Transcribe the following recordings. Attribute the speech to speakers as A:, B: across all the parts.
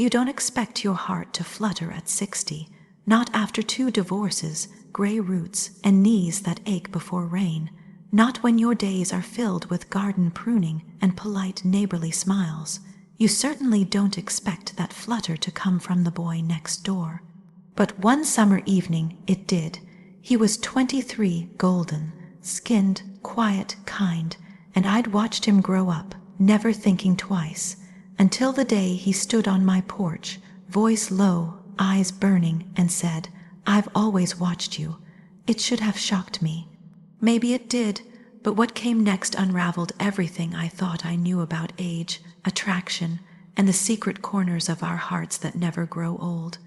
A: You don't expect your heart to flutter at 60, not after 2 divorces, gray roots, and knees that ache before rain, not when your days are filled with garden pruning and polite neighborly smiles. You certainly don't expect that flutter to come from the boy next door. But one summer evening it did. He was 23, golden, skinned, quiet, kind, and I'd watched him grow up, never thinking twice, until the day he stood on my porch, voice low, eyes burning, and said, "I've always watched you." It should have shocked me. Maybe it did, but what came next unraveled everything I thought I knew about age, attraction, and the secret corners of our hearts that never grow old.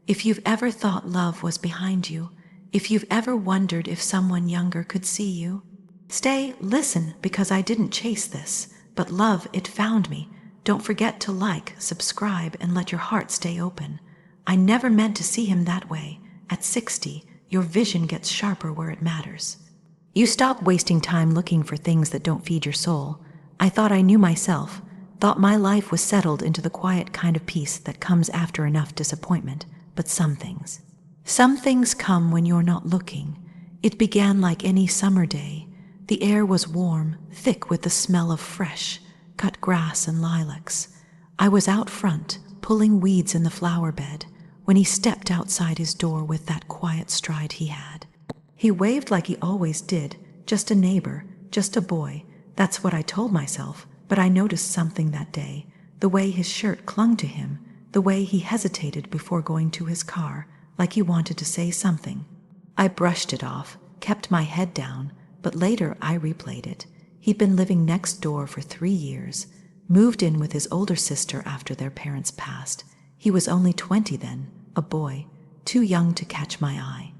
A: If you've ever thought love was behind you, if you've ever wondered if someone younger could see you, stay, listen, because I didn't chase this, but love, it found me. Don't forget to like, subscribe, and let your heart stay open. I never meant to see him that way. At 60, your vision gets sharper where it matters. You stop wasting time looking for things that don't feed your soul. I thought I knew myself, thought my life was settled into the quiet kind of peace that comes after enough disappointment. But some things come when you're not looking. It began like any summer day. The air was warm, thick with the smell of fresh, cut grass and lilacs. I was out front, pulling weeds in the flower bed, when he stepped outside his door with that quiet stride he had. He waved like he always did, just a neighbor, just a boy. That's what I told myself, but I noticed something that day, the way his shirt clung to him, the way he hesitated before going to his car, like he wanted to say something. I brushed it off, kept my head down, but later I replayed it. He'd been living next door for 3 years, moved in with his older sister after their parents passed. He was only 20 then, a boy, too young to catch my eye.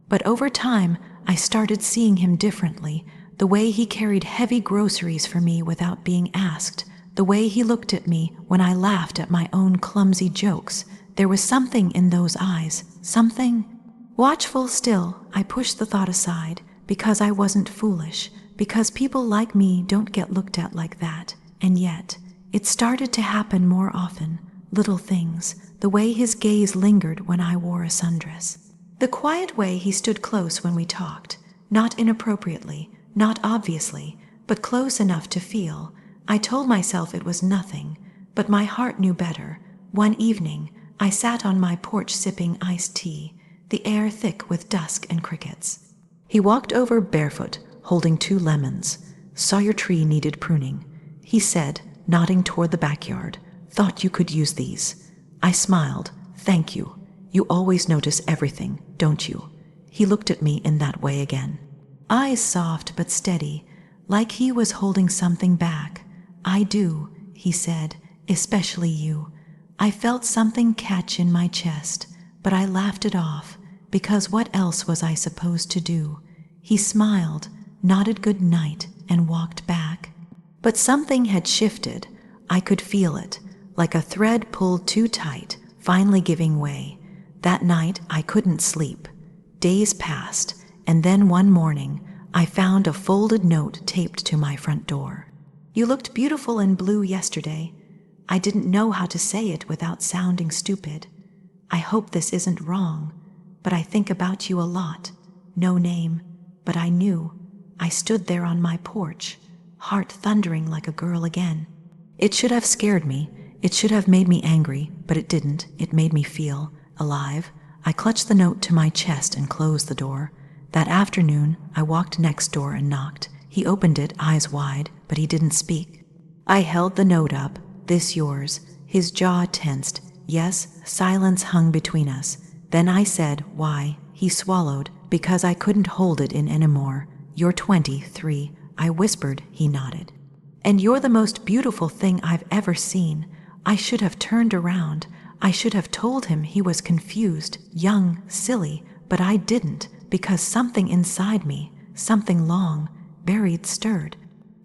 A: But over time, I started seeing him differently, the way he carried heavy groceries for me without being asked, the way he looked at me when I laughed at my own clumsy jokes. There was something in those eyes, something. Watchful still, I pushed the thought aside, because I wasn't foolish, because people like me don't get looked at like that. And yet, it started to happen more often, little things, the way his gaze lingered when I wore a sundress. The quiet way he stood close when we talked, not inappropriately, not obviously, but close enough to feel. I told myself it was nothing, but my heart knew better. One evening, I sat on my porch sipping iced tea, the air thick with dusk and crickets. He walked over barefoot, holding 2 lemons. "Saw your tree needed pruning," he said, nodding toward the backyard. "Thought you could use these." I smiled. "Thank you. You always notice everything, don't you?" He looked at me in that way again. Eyes soft but steady, like he was holding something back. "I do," he said, "especially you." I felt something catch in my chest, but I laughed it off, because what else was I supposed to do? He smiled, nodded good night, and walked back. But something had shifted. I could feel it, like a thread pulled too tight, finally giving way. That night I couldn't sleep. Days passed, and then one morning I found a folded note taped to my front door. "You looked beautiful in blue yesterday." I didn't know how to say it without sounding stupid. "I hope this isn't wrong, but I think about you a lot." No name, but I knew. I stood there on my porch, heart thundering like a girl again. It should have scared me. It should have made me angry, but it didn't. It made me feel alive. I clutched the note to my chest and closed the door. That afternoon, I walked next door and knocked. He opened it, eyes wide, but he didn't speak. I held the note up. "This yours." His jaw tensed. Yes, silence hung between us. Then I said, "Why?" He swallowed, "Because I couldn't hold it in anymore." "You're 23, I whispered. He nodded. "And you're the most beautiful thing I've ever seen." I should have turned around. I should have told him he was confused, young, silly, but I didn't, because something inside me, something long, buried, stirred.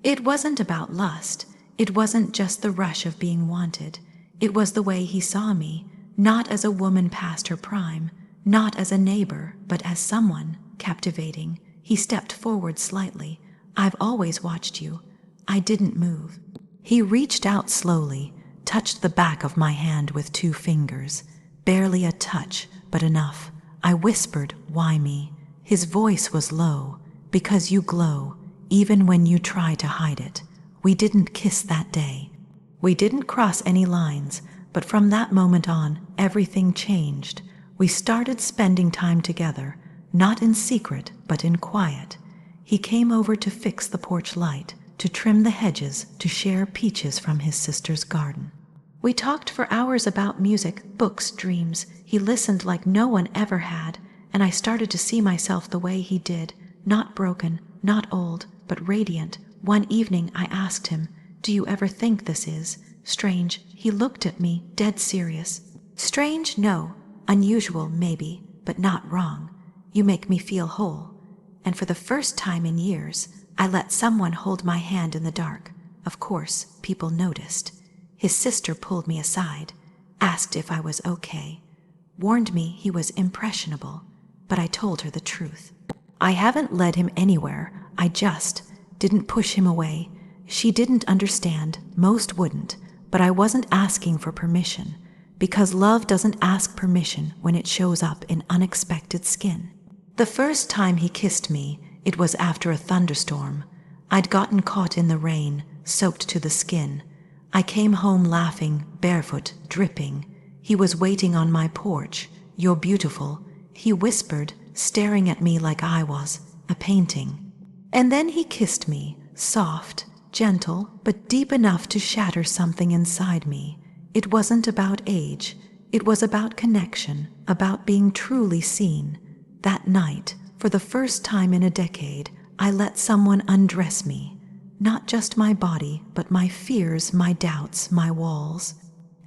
A: It wasn't about lust. It wasn't just the rush of being wanted. It was the way he saw me, not as a woman past her prime, not as a neighbor, but as someone captivating. He stepped forward slightly. "I've always watched you." I didn't move. He reached out slowly, touched the back of my hand with 2 fingers. Barely a touch, but enough. I whispered, "Why me?" His voice was low. "Because you glow, even when you try to hide it." We didn't kiss that day. We didn't cross any lines, but from that moment on, everything changed. We started spending time together, not in secret, but in quiet. He came over to fix the porch light, to trim the hedges, to share peaches from his sister's garden. We talked for hours about music, books, dreams. He listened like no one ever had, and I started to see myself the way he did, not broken, not old, but radiant. One evening I asked him, "Do you ever think this is strange?" He looked at me, dead serious. "Strange, no. Unusual, maybe, but not wrong. You make me feel whole." And for the first time in years, I let someone hold my hand in the dark. Of course, people noticed. His sister pulled me aside, asked if I was okay, warned me he was impressionable, but I told her the truth. I haven't led him anywhere, I just didn't push him away. She didn't understand, most wouldn't, but I wasn't asking for permission, because love doesn't ask permission when it shows up in unexpected skin. The first time he kissed me, it was after a thunderstorm. I'd gotten caught in the rain, soaked to the skin. I came home laughing, barefoot, dripping. He was waiting on my porch. "You're beautiful," he whispered, staring at me like I was a painting. And then he kissed me, soft, gentle, but deep enough to shatter something inside me. It wasn't about age. It was about connection, about being truly seen. That night, for the first time in a decade, I let someone undress me. Not just my body, but my fears, my doubts, my walls.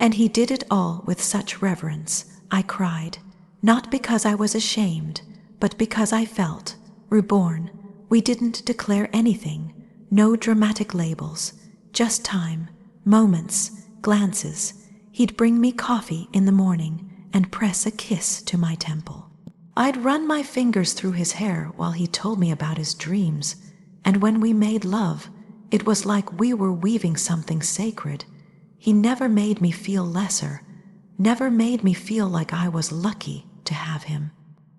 A: And he did it all with such reverence. I cried, not because I was ashamed, but because I felt reborn. We didn't declare anything, no dramatic labels, just time, moments, glances. He'd bring me coffee in the morning and press a kiss to my temple. I'd run my fingers through his hair while he told me about his dreams. And when we made love, it was like we were weaving something sacred. He never made me feel lesser, never made me feel like I was lucky to have him.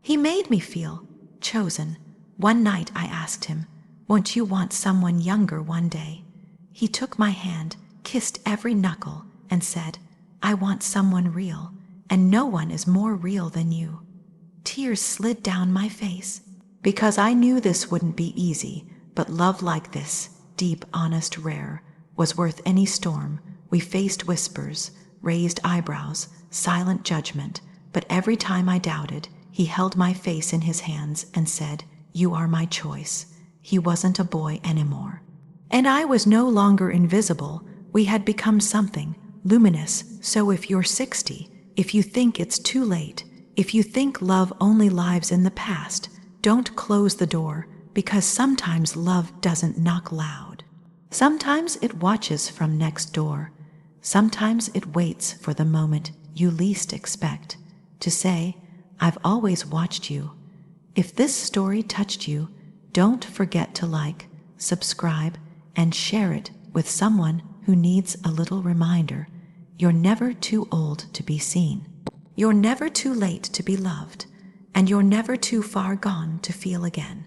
A: He made me feel chosen. One night I asked him, "Won't you want someone younger one day?" He took my hand, kissed every knuckle, and said, "I want someone real, and no one is more real than you." Tears slid down my face, because I knew this wouldn't be easy, but love like this, deep, honest, rare, was worth any storm. We faced whispers, raised eyebrows, silent judgment, but every time I doubted, he held my face in his hands and said, "You are my choice." He wasn't a boy anymore. And I was no longer invisible. We had become something luminous. So if you're 60, if you think it's too late, if you think love only lives in the past, don't close the door, because sometimes love doesn't knock loud. Sometimes it watches from next door. Sometimes it waits for the moment you least expect to say, "I've always watched you." If this story touched you, don't forget to like, subscribe, and share it with someone who needs a little reminder. You're never too old to be seen. You're never too late to be loved, and you're never too far gone to feel again.